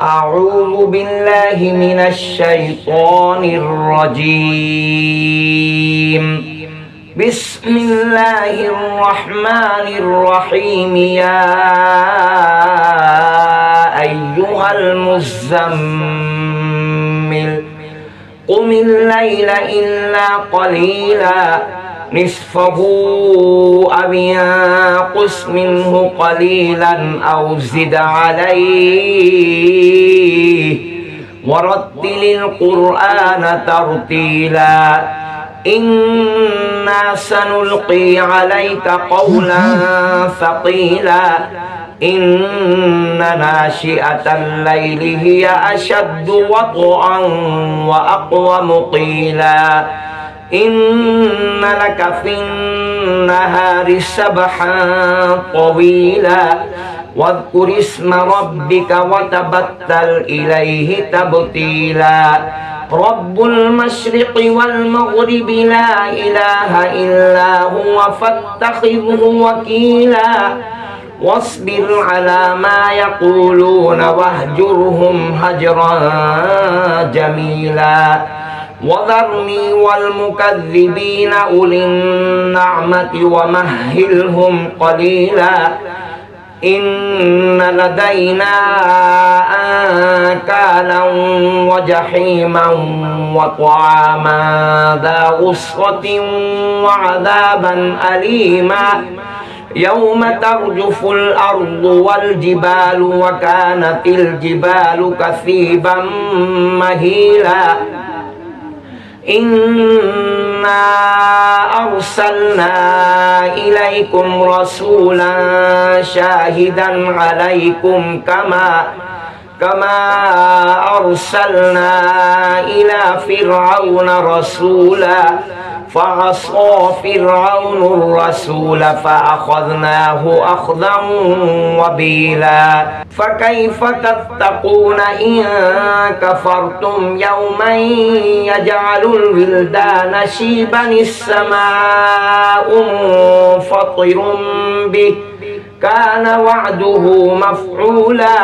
أعوذ بالله من الشيطان الرجيم. بسم الله الرحمن الرحيم. يا أيها المزمل قم الليل إلا قليلا نصفه أو ينقص منه قليلا أو زد عليه ورتل القرآن ترتيلا إنا سنلقي عليك قولا ثقيلا إن ناشئة الليل هي أشد وطئا وأقوم قيلا إن لك في النهار سبحا طويلا واذكر اسم ربك وتبتل إليه تبتيلا رب المشرق والمغرب لا إله إلا هو فاتخذه وكيلا واصبر على ما يقولون واهجرهم هجرا جميلا وذرني والمكذبين أولي النعمة ومهلهم قليلا إن لدينا أنكالا وجحيما وطعاما ذا غصة وعذابا أليما يوم ترجف الأرض والجبال وكانت الجبال كثيبا مهيلا إنا أرسلنا إليكم رسولا شاهدا عليكم كما أرسلنا إلى فرعون رسولا فعصى فرعون الرسول فأخذناه أخذا وبيلا فكيف تتقون إن كفرتم يوما يجعل الولدان شيبا السماء منفطر به كان وعده مفعولا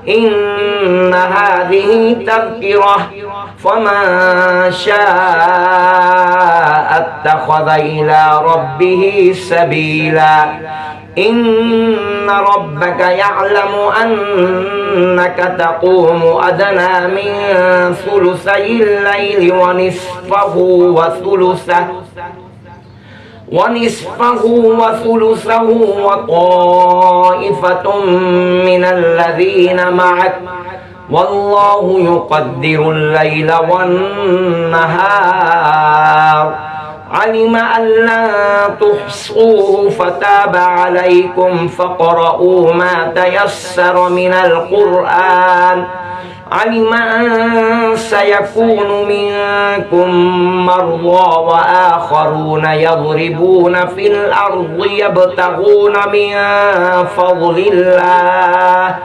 إن هذه تذكرة فمن شاء اتخذ إلى ربه سبيلا إن ربك يعلم أنك تقوم أدنى من ثلثي الليل ونصفه وثلثه وطائفة من الذين معك والله يقدر الليل والنهار علم أن لن تحصوه فتاب عليكم فاقرؤوا ما تيسر من القرآن علم أن سيكون منكم مرضى وآخرون يضربون في الأرض يبتغون من فضل الله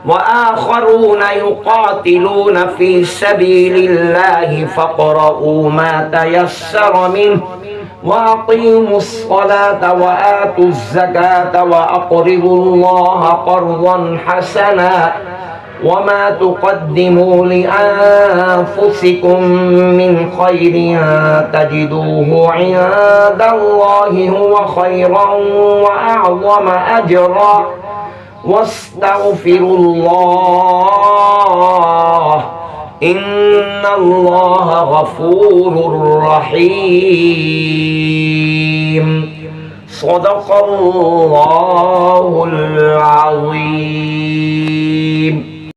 وآخرون يقاتلون في سبيل الله فاقرؤوا ما تيسر منه وأقيموا الصلاة وآتوا الزكاة وأقرضوا الله قرضا حسنا وما تقدموا لأنفسكم من خير تجدوه عند الله هو خيرا وأعظم أجرا واستغفروا الله إن الله غفور رحيم صدق الله